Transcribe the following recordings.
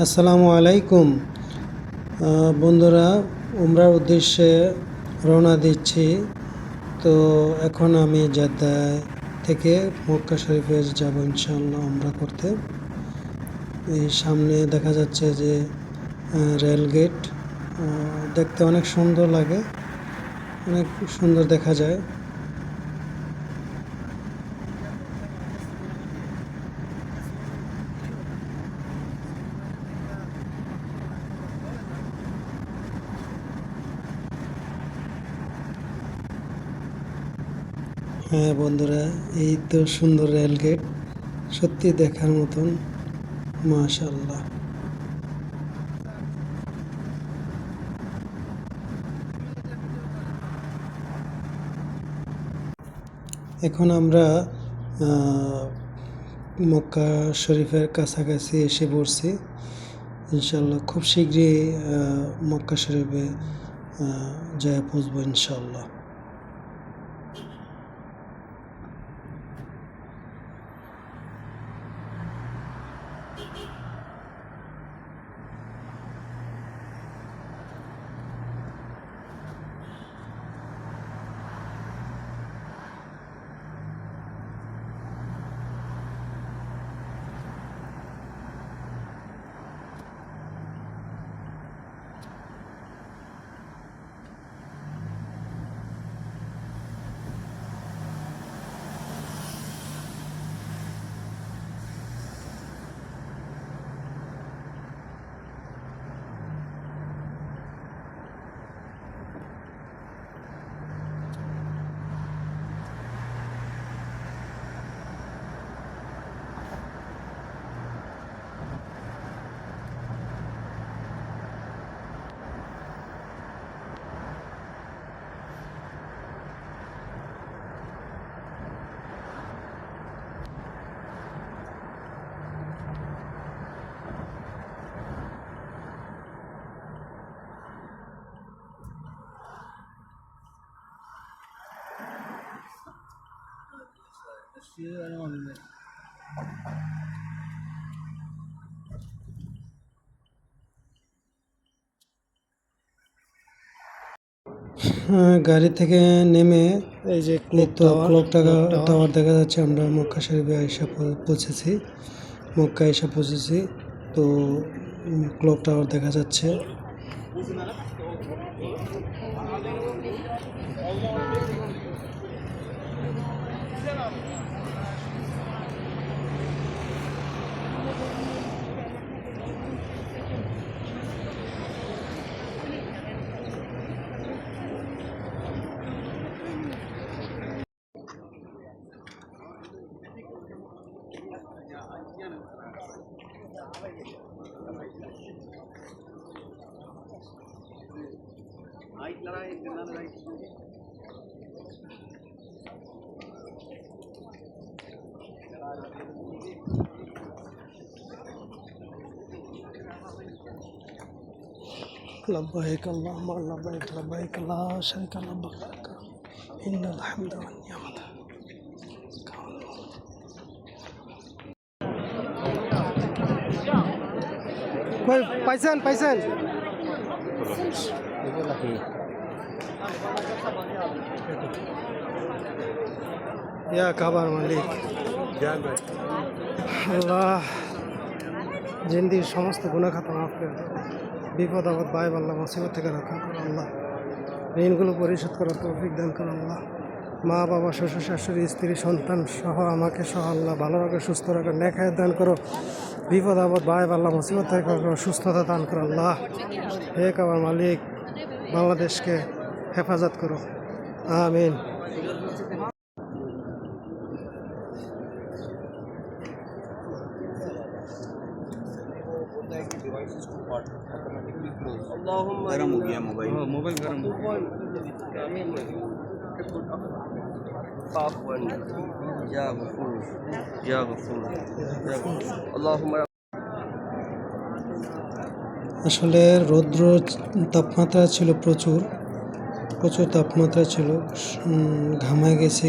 আসসালামু আলাইকুম বন্ধুরা, উমরার উদ্দেশ্যে রওনা দিচ্ছি। তো এখন আমি জেদ্দাহ থেকে মক্কা শরীফে যাব ইনশাআল্লাহ উমরা করতে। এই সামনে দেখা যাচ্ছে যে রেল গেট, দেখতে অনেক সুন্দর লাগে, অনেক সুন্দর দেখা যায়। হ্যাঁ বন্ধুরা, এই তো সুন্দর রেল গেট, সত্যি দেখার মতন, মাশাআল্লাহ। এখন আমরা মক্কা শরীফের কাছাকাছি এসে পড়ছি। ইনশাল্লাহ খুব শীঘ্রই মক্কা শরীফে যায় পৌঁছবো ইনশাল্লাহ। গাড়ি থেকে নেমে এই যে ক্লক টাওয়ার দেখা যাচ্ছে। আমরা মক্কা শরীফে পৌঁছেছি, মক্কা এসে পৌঁছেছি। তো ক্লক টাওয়ার দেখা যাচ্ছে। لبيك اللهم لبيك لبيك لا شريك لك إن الحمد والنعمة। পাইছেন পাইছেন ইয়া কাবার মালিক আল্লাহ জিন্দির সমস্ত গুনাহ খাতা মাফ করে দাও, বিপদ আপদ বাই আল্লাহ মুসিবত থেকে রক্ষা করো আল্লাহ, ঋণগুলো পরিশোধ করার তৌফিক দান করো আল্লাহ, মা বাবা শ্বশুর শাশুড়ি স্ত্রী সন্তান সহ আমাকে সহ আল্লাহ ভালো রাখো, সুস্থ রাখো, নেক হায়াত দান করো, বিপদ আপদ বাই আল্লাহ মুসিবত থেকে সুস্থতা দান করো আল্লাহ। হে কাবার মালিক, বাংলাদেশকে হেফাজত করো, আমিন। गरम हो गया मोबाइल गरम हो गया। আসলে রৌদ্র তাপমাত্রা ছিল, প্রচুর তাপমাত্রা ছিল, ঘামায় গেছে।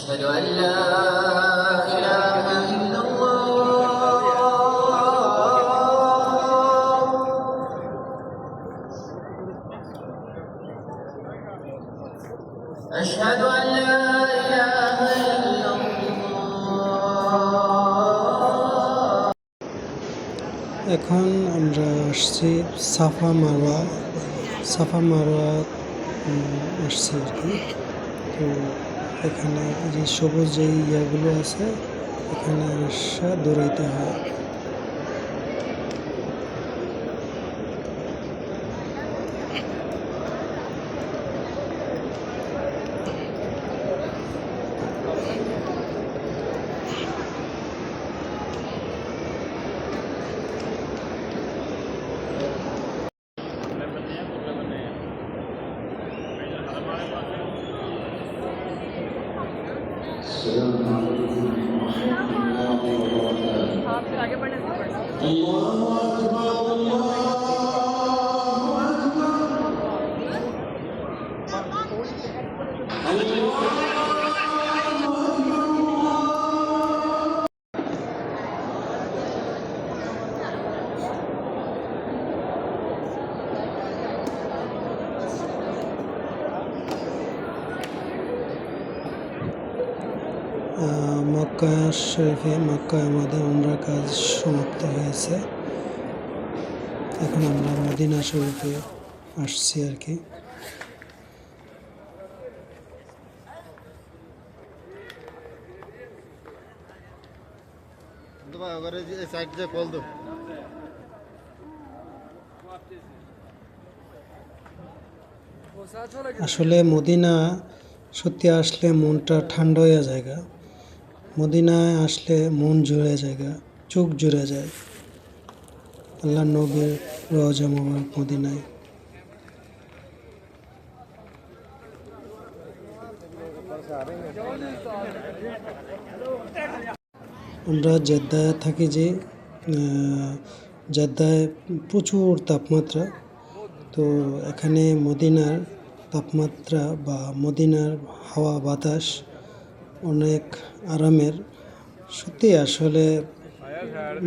أشهد أن لا إله إلا الله أشهد أن لا إله إلا الله এখন আমরা আসছি সাফা মারওয়া আসছি আর কি। তো এখানে যে সবুজ যে ইয়াগুলো আছে এখানে আসা দৌড়াইতে হয়। মক্কা শরীফে মক্কায় আমাদের উমরা কাজ সমাপ্ত হয়েছে। এখন আমরা মদিনা শরীফে আসছি আর কি। আসলে মদিনা সত্যি আসলে মনটা ঠান্ডা হয়ে যায়। মদিনায় আসলে মন জুড়ে যায়, চোখ জুড়ে যায়। আল্লাহ নবীর রওজা মোবারক মদিনায়। আমরা জেদ্দায় থাকি যে জেদ্দায় প্রচুর তাপমাত্রা। তো এখানে মদিনার তাপমাত্রা বা মদিনার হাওয়া বাতাস অনেক আরামের। সত্যি আসলে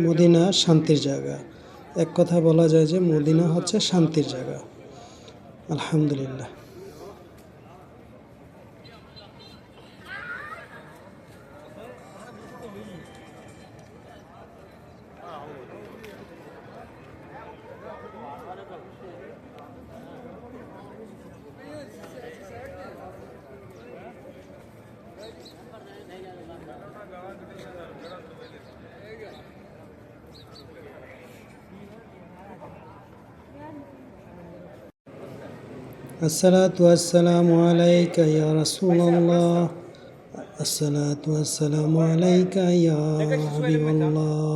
মদিনা শান্তির জায়গা। এক কথা বলা যায় যে মদিনা হচ্ছে শান্তির জায়গা। আলহামদুলিল্লাহ। الصلاة والسلام عليك يا رسول الله. الصلاة والسلام عليك يا حبيب الله.